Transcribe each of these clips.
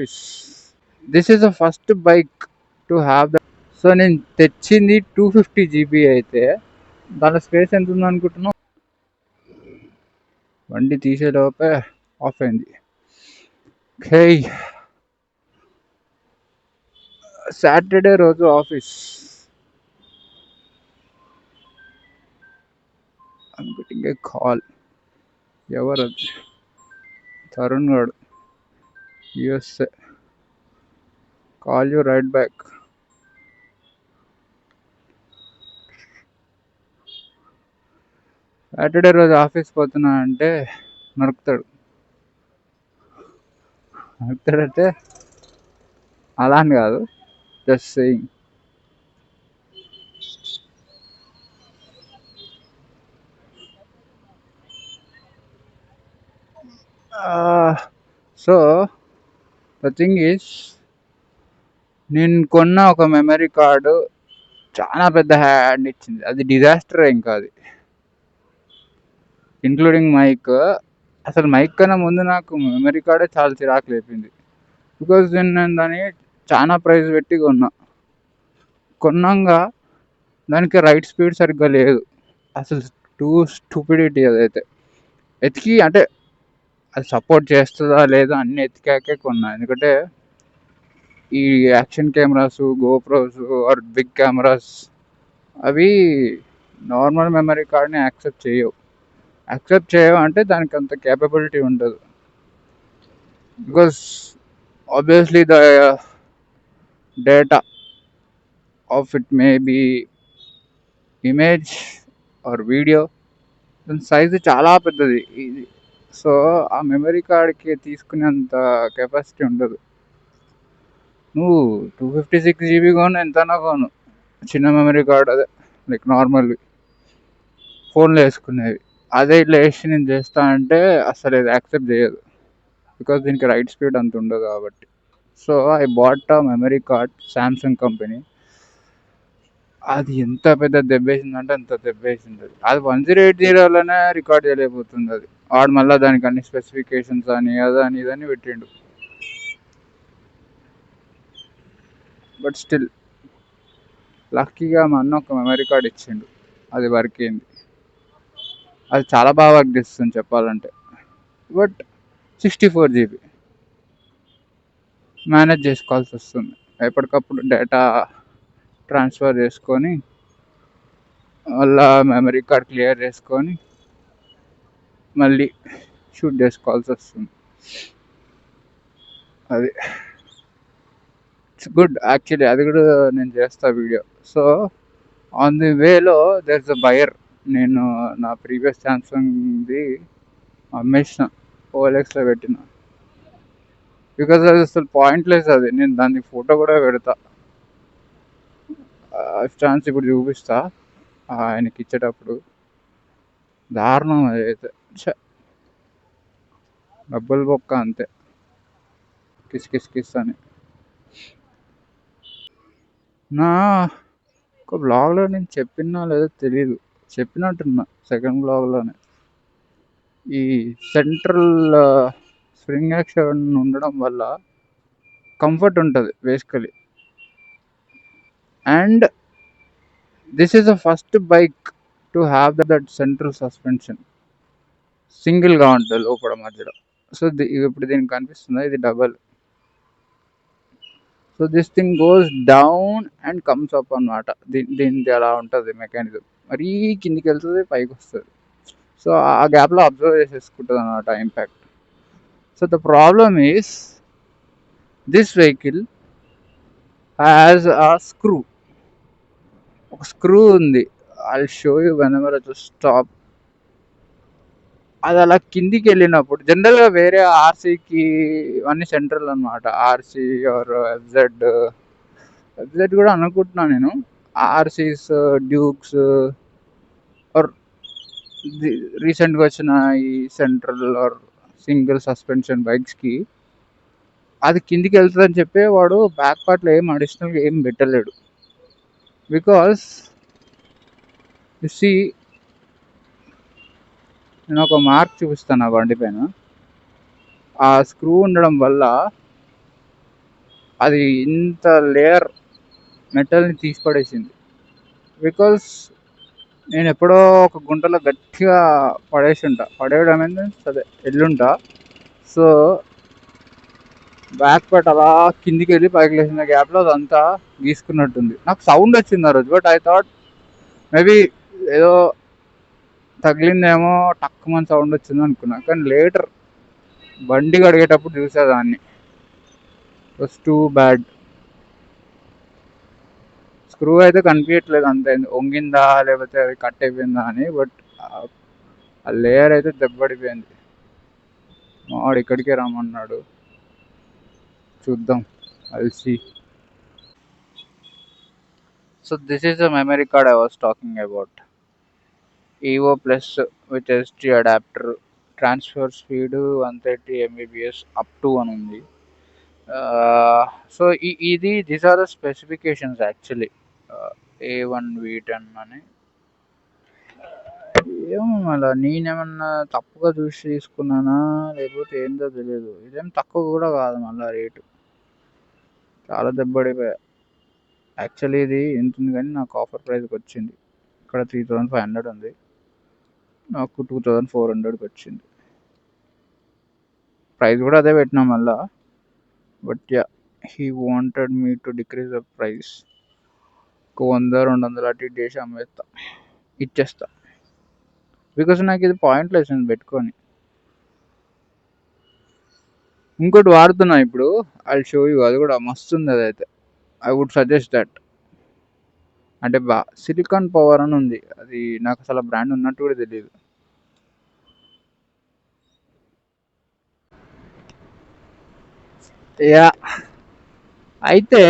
Office. This is the first bike to have the. So నేను తెచ్చింది 250 GB అయితే దాని స్పేస్ ఎంత ఉందనుకుంటున్నావు? బండి తీసేలోపే ఆఫ్ అయింది. ఓకే, సాటర్డే రోజు ఆఫీస్. అనుకుంటే కాల్ ఎవరు? తరుణ్ గాడు, USA. Call you right back. Saturday రోజు ఆఫీస్ పోతున్నా అంటే నరుకుతాడు. నరుకుతాడంటే అలా అని కాదు, just saying. So the thing is, నేను కొన్న ఒక మెమరీ కార్డు చాలా పెద్ద హ్యాండ్ ఇచ్చింది. అది డిజాస్టర్ ఇంకా, అది ఇంక్లూడింగ్ మైక్. అసలు మైక్ కన్నా ముందు నాకు మెమరీ కార్డే చాలా చిరాకు లేపింది. బికాజ్ నేను దాన్ని చాలా ప్రైస్ పెట్టి కొన్నాగా దానికి రైట్ స్పీడ్ సరిగ్గా లేదు. అసలు టూ స్టూపిడిటీ అదైతే. ఎతికి అంటే అది సపోర్ట్ చేస్తుందా లేదా అన్ని ఎతికాకే కొన్నా. ఎందుకంటే ఈ action cameras, GoPros or big cameras అవి నార్మల్ మెమరీ కార్డ్ని యాక్సెప్ట్ చేయవు అంటే దానికి అంత కేపబిలిటీ ఉండదు. Because obviously the data of it may be image or video, దాని సైజు చాలా పెద్దది ఇది. సో ఆ మెమరీ కార్డ్కి తీసుకునేంత కెపాసిటీ ఉండదు. నువ్వు 256 GB కొను, ఎంతనా కొను, చిన్న మెమరీ కార్డ్ అదే లైక్ నార్మల్వి ఫోన్లో వేసుకునేవి, అదే ఇట్లా వేసి నేను చేస్తా అంటే అసలు ఇది యాక్సెప్ట్ చేయదు. బికాస్ దీనికి రైట్ స్పీడ్ అంత ఉండదు కాబట్టి. So I bought a memory card, Samsung company. అది ఎంత పెద్ద దెబ్బేసిందంటే అంత దెబ్బేసింది. అది 1080లోనే రికార్డ్ చేయలేకపోతుంది అది. వాడు మళ్ళీ దానికి అన్ని స్పెసిఫికేషన్స్ అని అదని ఇదని పెట్టిండు. బట్ స్టిల్ లక్కీగా మా అన్న ఒక మెమరీ కార్డ్ ఇచ్చిండు, అది వర్క్ అయింది. అది చాలా బాగా వర్క్ చేస్తుంది చెప్పాలంటే. బట్ 64 GB మేనేజ్ చేసుకోవాల్సి వస్తుంది. ఎప్పటికప్పుడు డేటా ట్రాన్స్ఫర్ చేసుకొని మళ్ళీ మెమరీ కార్డ్ క్లియర్ చేసుకొని మళ్ళీ షూట్ చేసుకోవాల్సి వస్తుంది. అది ఇట్స్ గుడ్ యాక్చువల్లీ, అది కూడా నేను చేస్తా వీడియో. సో ఆన్ ది వేలో దర్ ఇస్ అ బయర్. నేను నా ప్రీవియస్ సామ్సంగ్ది అమ్మేసిన, ఓఎల్ఎక్స్లో పెట్టిన. బికాజ్ అది అసలు పాయింట్లెస్. అది నేను దాన్ని ఫోటో కూడా పెడతా, ఛాన్స్ ఇప్పుడు చూపిస్తా ఆయనకి ఇచ్చేటప్పుడు. దారుణం అది అయితే, డబ్బులు బొక్క అంతే, కిస్ కిస్ కిస్ అని. నా ఒక బ్లాగ్లో నేను చెప్పినా లేదో తెలీదు, చెప్పినట్టున్నా సెకండ్ బ్లాగ్లోనే. ఈ సెంట్రల్ స్ప్రింగ్ యాక్షన్ ఉండడం వల్ల కంఫర్ట్ ఉంటుంది basically. And this is the first bike to have that central suspension. సింగిల్గా ఉంటుంది లోపల మధ్యలో. సో ఇప్పుడు దీనికి కనిపిస్తుందా, ఇది double. So this thing goes down and comes up అనమాట. దీనికి అలా ఉంటుంది మెకానిజం. మరీ కిందికి వెళ్తుంది, పైకి వస్తుంది. సో ఆ గ్యాప్లో అబ్జర్వ్ చేసేసుకుంటుంది అనమాట impact. So the problem is this vehicle has ఆ స్క్రూ. ఒక స్క్రూ ఉంది, I show you whenever I just stop. అది అలా కిందికి వెళ్ళినప్పుడు జనరల్గా వేరే ఆర్సీకి ఇవన్నీ సెంట్రల్ అనమాట. ఆర్సీ ఆర్ ఎఫ్జెడ్ కూడా అనుకుంటున్నాను నేను. ఆర్సీస్, డ్యూక్స్ ఆర్ రీసెంట్గా వచ్చిన ఈ సెంట్రల్ ఆర్ సింగిల్ సస్పెన్షన్ బైక్స్కి అది కిందికి వెళ్తుందని చెప్పి వాడు బ్యాక్ పార్ట్లో ఏం అడిషనల్గా ఏం పెట్టలేడు. బికాస్ యు సీ, నేను ఒక మార్క్ చూపిస్తాను ఆ బండి పైన. ఆ స్క్రూ ఉండడం వల్ల అది ఇంత లేయర్ మెటల్ని తీసి పడేసింది. బికాస్ నేను ఎప్పుడో ఒక గుంటలో గట్టిగా పడేయడం మీన్స్ అదే ఎల్లుంటా. సో బ్యాక్ పార్ట్ అలా కిందికి వెళ్ళి పైకి లేచిన గ్యాప్లో అదంతా గీసుకున్నట్టుంది. నాకు సౌండ్ వచ్చింది ఆ రోజు, బట్ ఐ థాట్ మేబీ ఏదో తగిలిందేమో, టక్కుమని సౌండ్ వచ్చింది అనుకున్నా. కానీ లేటర్ బండి కడిగేటప్పుడు చూసేదాన్ని. Was too bad. స్క్రూ అయితే కనిపించట్లేదు అంతే, వంగిందా లేకపోతే అది కట్ అయిపోయిందా అని. బట్ ఆ లేయర్ అయితే దెబ్బడిపోయింది. వాడు ఇక్కడికే రమ్మన్నాడు, చూద్దాం. I'll see. So this is the memory card I was talking about. Evo Plus with SD adapter, transfer speed 130 Mbps up to అని ఉంది. సో ఇది these are the specifications actually. A1 V10 అని. ఏమో మళ్ళీ నేనేమన్నా తప్పుగా చూసి తీసుకున్నానా లేకపోతే ఏందో తెలియదు. ఇదేం తక్కువ కూడా కాదు, మళ్ళీ రేటు చాలా దెబ్బడిపోయా. యాక్చువల్లీ ఇది ఎంత ఉంది కానీ నాకు ఆఫర్ ప్రైస్కి వచ్చింది. ఇక్కడ 3500 ఉంది, నాకు 2400కి వచ్చింది. ప్రైస్ కూడా అదే పెట్టినా మళ్ళా. But yeah, he wanted me to decrease the price. ఒక 100-200 అటు ఇటు చేసి ఇచ్చేస్తా. బికాస్ నాకు ఇది పాయింట్లెస్ పెట్టుకొని. ఇంకోటి వాడుతున్నా ఇప్పుడు, ఐ షో యూ. అది కూడా మస్తు ఉంది అదైతే. I would suggest that. అంటే సిలికాన్ పవర్ అని ఉంది, అది నాకు అసలు బ్రాండ్ ఉన్నట్టు కూడా తెలియదు. యా, అయితే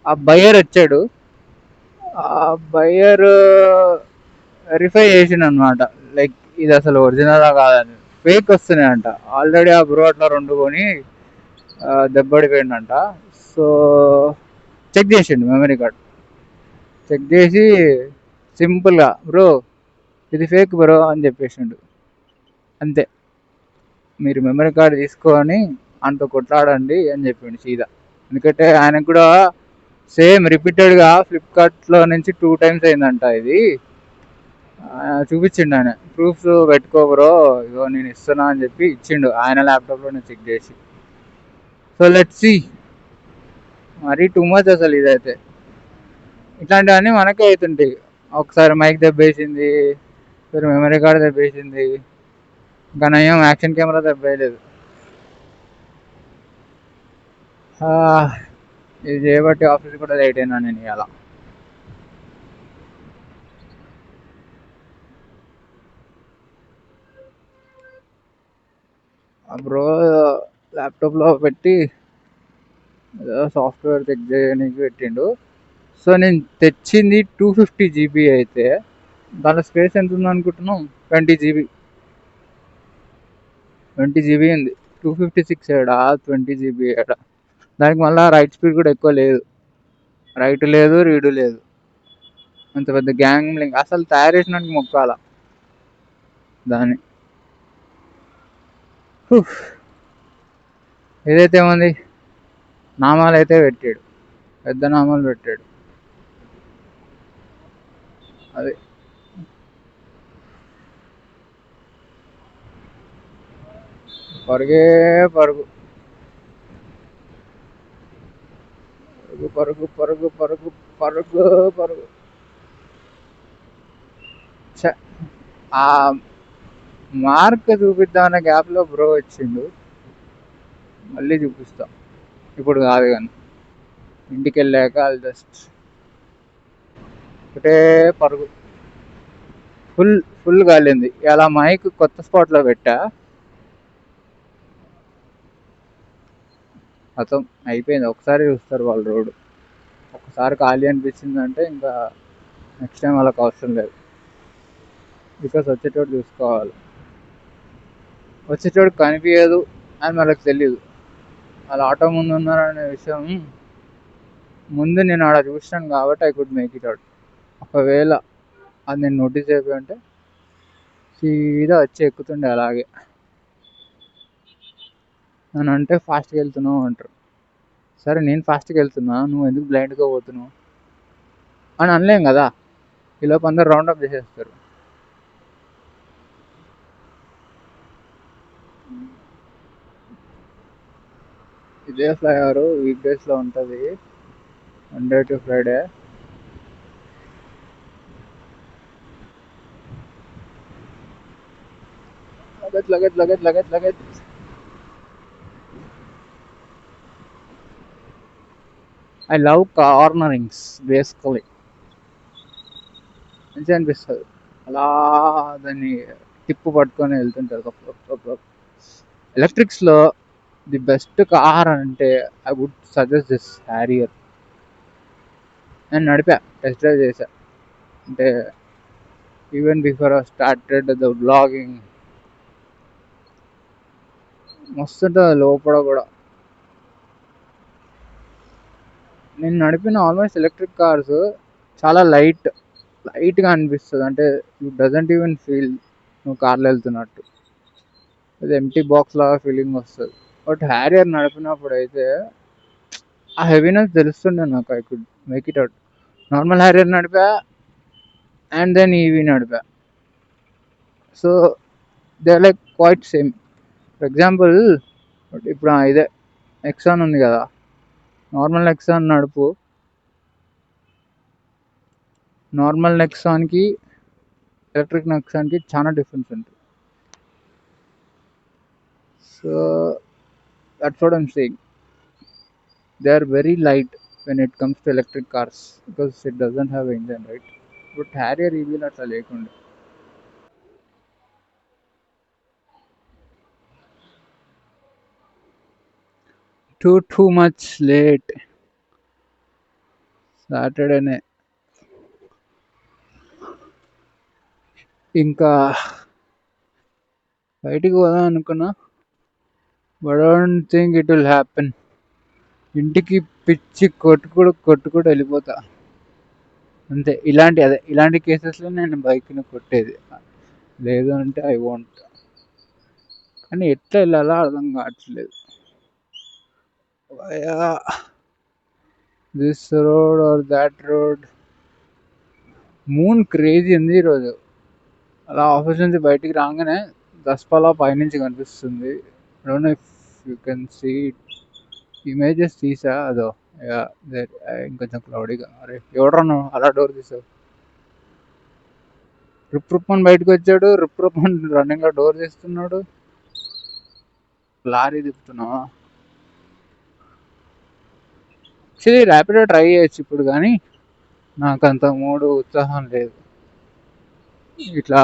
ఆ బయర్ వచ్చాడు. ఆ బయర్ వెరిఫై చేసిండు అనమాట, లైక్ ఇది అసలు ఒరిజినలా కాదని. ఫేక్ వస్తున్నాయంట. ఆల్రెడీ ఆ బ్రో అట్లా 2 కొని దెబ్బడిపోయిందంట. సో చెక్ చేసిండు మెమరీ కార్డ్. చెక్ చేసి సింపుల్గా బ్రో ఇది ఫేక్ బ్రో అని చెప్పేసిండు. అంతే, మీరు మెమరీ కార్డ్ తీసుకొని అంత కొట్లాడండి అని చెప్పిండు సీదా. ఎందుకంటే ఆయనకు కూడా సేమ్ రిపీటెడ్గా ఫ్లిప్కార్ట్లో నుంచి 2 times అయిందంట ఇది. చూపించిండు ఆయన, ప్రూఫ్స్ పెట్టుకో బ్రో, ఇగో నేను ఇస్తున్నా అని చెప్పి ఇచ్చిండు ఆయన ల్యాప్టాప్లోనే చెక్ చేసి. So let's see. మరీ టూ మచ్ అసలు ఇదైతే. ఇట్లాంటివన్నీ మనకే అవుతుంటాయి. ఒకసారి మైక్ దెబ్బేసింది, ఒకసారి మెమరీ కార్డ్ దెబ్బేసింది, ఇంకా నయం యాక్షన్ కెమెరా దెబ్బేయలేదు. ఇది చేయబట్టి ఆఫీస్ కూడా లేట్ అయినా నేను ఇవాళ. బ్రో ల్యాప్టాప్లో పెట్టి సాఫ్ట్వేర్ చెక్ చేయడానికి పెట్టిండు. సో నేను తెచ్చింది 250 GB అయితే దాని స్పేస్ ఎంత ఉంది అనుకుంటున్నాం? 20 GB. 20 GB ఉంది. 256 ఏడా 20 GB ఏడా. దానికి మళ్ళీ రైట్ స్పీడ్ కూడా ఎక్కువ లేదు, రైట్ లేదు రీడు లేదు. అంత పెద్ద గ్యాంగ్ లింక్ అసలు తయారు చేసినట్టు మొక్కాల దాన్ని. ఏదైతే ఏముంది, నామాలు అయితే పెట్టాడు, పెద్ద నామాలు పెట్టాడు. అది పరుగే పరుగు, పరుగు పరుగు పరుగు పరుగు పరుగు. ఆ మార్క్ చూపిద్దామన్న గ్యాప్లో బ్రో వచ్చిండు. మళ్ళీ చూపిస్తాం, ఇప్పుడు కాదు కానీ ఇంటికి వెళ్ళాక జస్ట్ ఒకటే పరుగు. ఫుల్ కాలింది. ఇలా మైక్ కొత్త స్పాట్లో పెట్టా, మొత్తం అయిపోయింది. ఒకసారి చూస్తారు వాళ్ళు రోడ్డు. ఒకసారి ఖాళీ అనిపించిందంటే ఇంకా నెక్స్ట్ టైం వాళ్ళకి అవసరం లేదు. బికాస్ వచ్చేటోడు చూసుకోవాలి, వచ్చేటోడు కనిపించదు అని వాళ్ళకి తెలియదు. వాళ్ళు ఆటో ముందు ఉన్నారనే విషయం ముందు నేను ఆడ చూసినాను కాబట్టి I could make it out. ఒకవేళ అది నేను నోటీస్ అయిపోయి ఉంటే సీదా వచ్చి ఎక్కుతుండే అలాగే. అని అంటే ఫాస్ట్గా వెళ్తున్నావు అంటారు. సరే నేను ఫాస్ట్గా వెళ్తున్నా, నువ్వు ఎందుకు బ్లైండ్గా పోతున్నావు అని అనలేం కదా. ఈలోపు అందరు రౌండ్ అప్ చేసేస్తారు. ఇదే ఫ్లైఓవర్ వీక్ డేస్లో ఉంటుంది, Monday to Friday. Luggage luggage luggage luggage luggage. I love cornerings basically. మంచిగా అనిపిస్తుంది అలా దాన్ని టిప్పు పట్టుకొని వెళ్తుంటారు. ఎలక్ట్రిక్స్లో ది బెస్ట్ కార్ అంటే I would suggest this Harrier. నేను నడిపా, టెస్ట్ డ్రైవ్ చేశా. అంటే even before I started the blogging మస్తు ఉంటుంది లోపల కూడా. నేను నడిపిన ఆల్మోస్ట్ ఎలక్ట్రిక్ కార్స్ చాలా లైట్గా అనిపిస్తుంది. అంటే యూ డజంట్ ఈవెన్ ఫీల్ నువ్వు కార్లో వెళ్తున్నట్టు, అది ఎంటీ బాక్స్ లాగా ఫీలింగ్ వస్తుంది. బట్ హ్యారియర్ నడిపినప్పుడు అయితే ఆ హెవీనెస్ తెలుస్తుండే నాకు. I could make it out. Normal Harrier నడిపా అండ్ దెన్ ఈవీ నడిపా. So they are like quite same. For example ఇప్పుడు ఇదే నెక్సాన్ ఉంది కదా, నార్మల్ నెక్సాన్కి ఎలక్ట్రిక్ నెక్సాన్కి చాలా డిఫరెన్స్ ఉంటుంది. So that's what I'm saying. They are very light when it comes to electric cars because it doesn't have engine, right? But Harrier EV అట్లా లేకుండా. Too much late. సాటర్డేనే ఇంకా బయటికి పోదాం అనుకున్నా, but I don't think it will happen. ఇంటికి పిచ్చి కొట్టుకుడు వెళ్ళిపోతా అంతే. ఇలాంటి కేసెస్లో నేను బైక్ని కొట్టేది, లేదు అంటే ఐ వాంట్. కానీ ఎట్లా వెళ్ళాలో అర్థం కావట్లేదు. This road or that road. Moon crazy ఉంది ఈరోజు. అలా ఆఫీస్ నుంచి బయటికి రాగానే దసపలా పైనుంచి కనిపిస్తుంది. Don't know if you can see images తీసా అదో. ఇంకొంచెం క్లౌడీగా. అరే ఎవడరా నువ్వు అలా డోర్ తీసావు? రిప్రూప్మన్ బయటకు వచ్చాడు, రిప్రూప్మన్ రన్నింగ్లో డోర్ తీస్తున్నాడు. లారీ తిప్పుతున్నావా? యాక్చువల్లీ ర్యాపిడో ట్రై చేయొచ్చు ఇప్పుడు, కానీ నాకు అంత ఉత్సాహం లేదు. ఇట్లా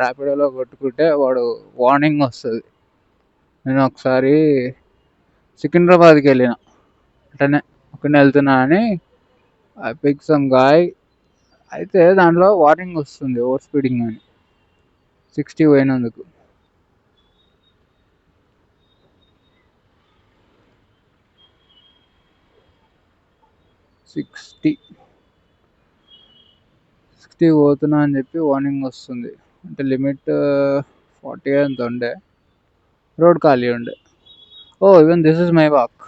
ర్యాపిడోలో కొట్టుకుంటే వాడు వార్నింగ్ వస్తుంది. నేను ఒకసారి సికింద్రాబాద్కి వెళ్ళిన, అట్లనే ఒకనే వెళ్తున్నా అని ఐ పిక్ సమ్ గాయ్. అయితే దాంట్లో వార్నింగ్ వస్తుంది ఓవర్ స్పీడింగ్ అని, 60 పోయినందుకు. సిక్స్టీ పోతున్నా అని చెప్పి వార్నింగ్ వస్తుంది. అంటే లిమిట్ 40 ఎంత ఉండే, రోడ్ ఖాళీ ఉండే. ఓ ఈవెన్ దిస్ ఇస్ మైబాక్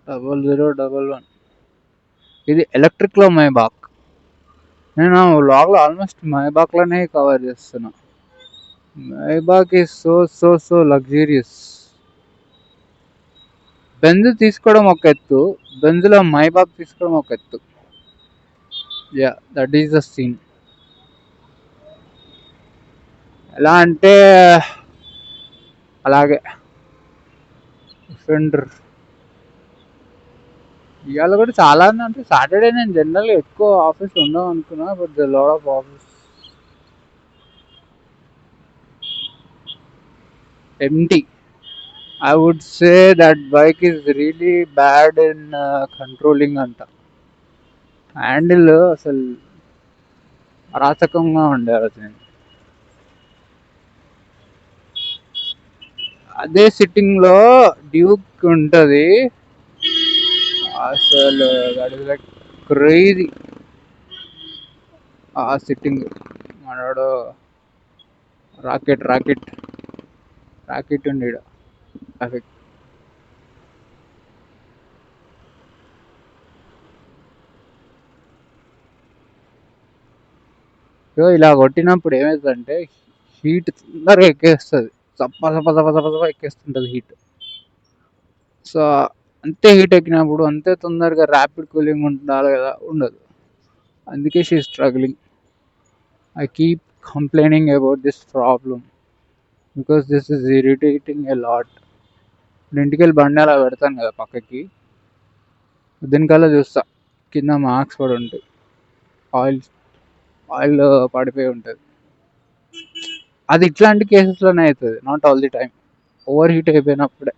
0011. ఇది ఎలక్ట్రిక్లో మైబాక్. నేను వ్లాగ్లో ఆల్మోస్ట్ మైబాక్లోనే కవర్ చేస్తున్నా. Maybach is so luxurious. Benz తీసుకోవడం ఒక ఎత్తు, బెంజ్లో మైబాక్ తీసుకోవడం ఒక ఎత్తు. Yeah, that is the scene. ఎలా అంటే అలాగే డిఫెండర్. ఇవాళ కూడా చాలా అంటే సాటర్డే నేను జనరల్గా ఎక్కువ ఆఫీస్ ఉందాం అనుకున్నా, but the lot of office empty. I would say that bike is really bad in controlling అంట. హ్యాండిల్ అసలు అరాచకంగా ఉండే అది. అదే సిట్టింగ్లో డ్యూక్ ఉంటుంది అసలు, దట్ ఇస్ లైక్ క్రేజీ ఆ సిట్టింగ్. మనోడు రాకెట్ ఉండి ట్రాఫిక్. సో ఇలా కొట్టినప్పుడు ఏమవుతుందంటే హీట్ తొందరగా ఎక్కేస్తుంది, చప్ప చప్ప చప్ప చప్ప చప్ప ఎక్కేస్తుంటుంది హీట్. సో అంతే హీట్ ఎక్కినప్పుడు అంతే తొందరగా ర్యాపిడ్ కూలింగ్ ఉండాలి కదా, ఉండదు. అందుకే she struggling. I keep complaining about this problem because this is irritating a lot. ఇంటికి వెళ్ళి బండి అలా పెడతాను కదా పక్కకి, దీనికల్లా చూస్తా కింద మార్క్స్ పడి ఉంటాయి, ఆయిల్ ఆయిల్ పడిపోయి ఉంటుంది. అది ఇట్లాంటి కేసెస్లోనే అవుతుంది, not all the time. Over heat అయిపోయినప్పుడే.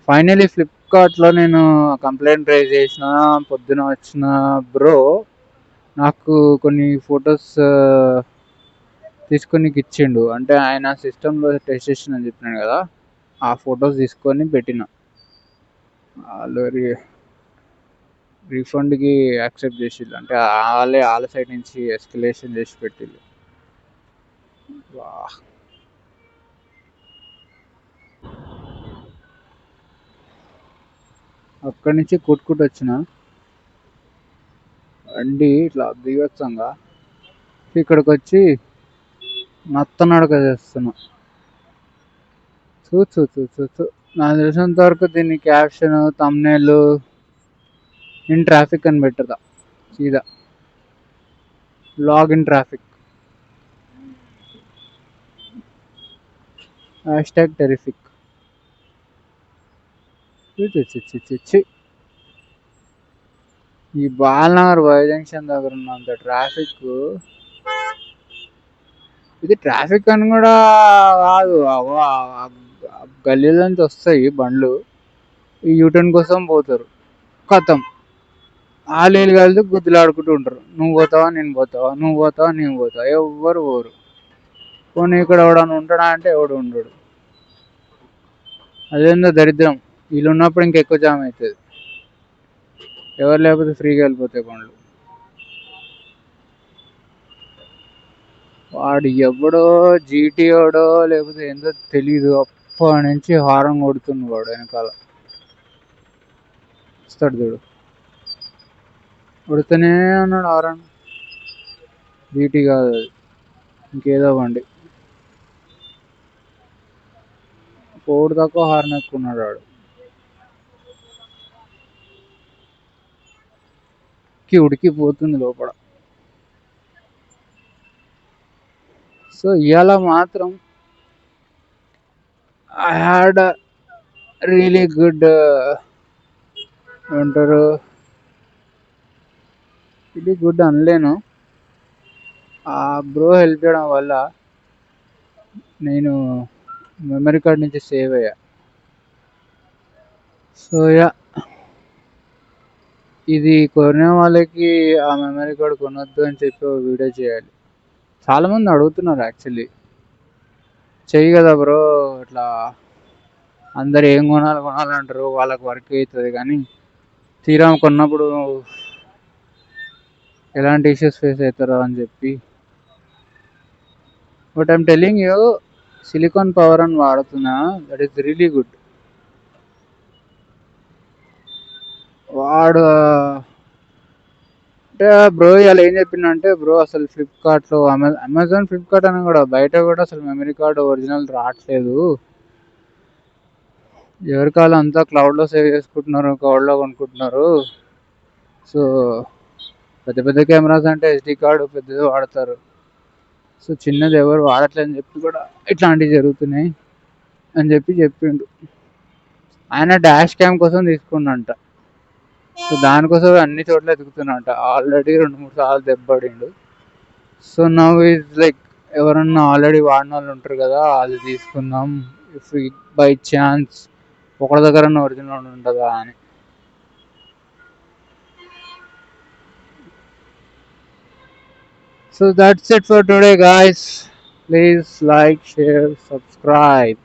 ఫైనలీ ఫ్లిప్కార్ట్లో నేను కంప్లైంట్ రైజ్ చేసిన, పొద్దున వచ్చిన బ్రో నాకు కొన్ని ఫొటోస్ తీసుకొని ఇచ్చిండు. అంటే ఆయన సిస్టంలో టెస్ట్ చేసిన అని చెప్పినాను కదా, ఆ ఫొటోస్ తీసుకొని పెట్టిన. వాళ్ళు రీఫండ్కి యాక్సెప్ట్ చేసిళ్ళు, అంటే వాళ్ళ సైడ్ నుంచి ఎస్కలేషన్ చేసి పెట్టిళ్ళు. అక్కడి నుంచి కొట్టుకుంటూ వచ్చిన బండి ఇట్లా దిగొచ్చంగా ఇక్కడికి వచ్చి నత్తనడక చేస్తున్నా. చూ చూ చూ చూ చూ నాకు తెలిసినంత వరకు దీన్ని క్యాప్షన్ థంబ్నెయిల్ ఇన్ ట్రాఫిక్ అని పెట్టదా, సీదా log in traffic, hashtag terrific. ఈ బాలనగర్ వై జంక్షన్ దగ్గర ఉన్నంత ట్రాఫిక్, ఇది ట్రాఫిక్ అని కూడా కాదు, గల్లీల నుంచి వస్తాయి బండ్లు, ఈ యూటర్న్ కోసం పోతారు, కథం ఆలీలు కలిసి గుద్దులాడుకుంటూ ఉంటారు. నువ్వు పోతావా నేను పోతావా, నువ్వు పోతావా నేను పోతావా, ఎవ్వరు పోరు. పోనీ ఇక్కడ ఎవడన్నా ఉంటాడా అంటే ఎవడు ఉండడు. అదేందో దరిద్రం, వీళ్ళు ఉన్నప్పుడు ఇంకెక్కువ జామ్ అవుతుంది, ఎవరు లేకపోతే ఫ్రీగా వెళ్ళిపోతాయి బండ్లు. వాడు ఎవడో జీటీఓడో లేకపోతే ఏందో తెలీదు, అప్పటి నుంచి హారం కొడుతుంది వాడు వెనకాల. వస్తాడు చూడు, కొడుతూనే ఉన్నాడు హారం. జీటీ కాదు అది, ఇంకేదో బండి. పోడు తక్కువ హార్న్ ఎక్కున్నాడు వాడు. ఉడికిపోతుంది లోపల. సో ఇవాళ మాత్రం ఐ హ్యాడ్ రియలీ గుడ్ ఏమంటారు, ఇది గుడ్ అనలేను, ఆ బ్రో హెల్ప్ చేయడం వల్ల నేను మెమరీ కార్డ్ నుంచి సేవ్ అయ్యా. సో యా, ఇది కొనే వాళ్ళకి ఆ మెమరీ కార్డ్ కొనొద్దు అని చెప్పి వీడియో చేయాలి. చాలామంది అడుగుతున్నారు యాక్చువల్లీ, చెయ్యి కదా బ్రో, ఇట్లా అందరు ఏం కొనాలంటారు, వాళ్ళకి వర్క్ అవుతుంది, కానీ తీరా కొన్నప్పుడు ఎలాంటి ఇష్యూస్ ఫేస్ అవుతారో అని చెప్పి. But I'm telling you, silicon Power అని వాడుతున్నా, దట్ ఈస్ రియలీ గుడ్. వాడు అంటే బ్రో ఇలా ఏం చెప్పిండంటే, బ్రో అసలు ఫ్లిప్కార్ట్లో అమెజాన్ ఫ్లిప్కార్ట్ అని కూడా బయట కూడా అసలు మెమరీ కార్డ్ ఒరిజినల్ రావట్లేదు, ఎవరికాలు అంతా క్లౌడ్లో సేవ్ చేసుకుంటున్నారు, క్లౌడ్లో కొనుక్కుంటున్నారు. సో పెద్ద పెద్ద కెమెరాస్ అంటే ఎస్డి కార్డు పెద్దది వాడతారు, సో చిన్నది ఎవరు వాడట్లేదని చెప్పి కూడా ఇట్లాంటివి జరుగుతున్నాయి అని చెప్పి చెప్పిండు. ఆయన డాష్ క్యామ్ కోసం తీసుకున్నంట, సో దానికోసం అన్ని చోట్ల ఎదుగుతున్నట్ట. ఆల్రెడీ 2-3 సార్లు దెబ్బపడిండు. సో నవ్ ఈజ్ లైక్, ఎవరన్నా ఆల్రెడీ వాడిన వాళ్ళు ఉంటారు కదా, అది తీసుకుందాం ఇఫ్ బై ఛాన్స్ ఒకరి దగ్గర ఒరిజినల్ ఉంటుందా అని. So that's it for today guys. Please like, share, subscribe.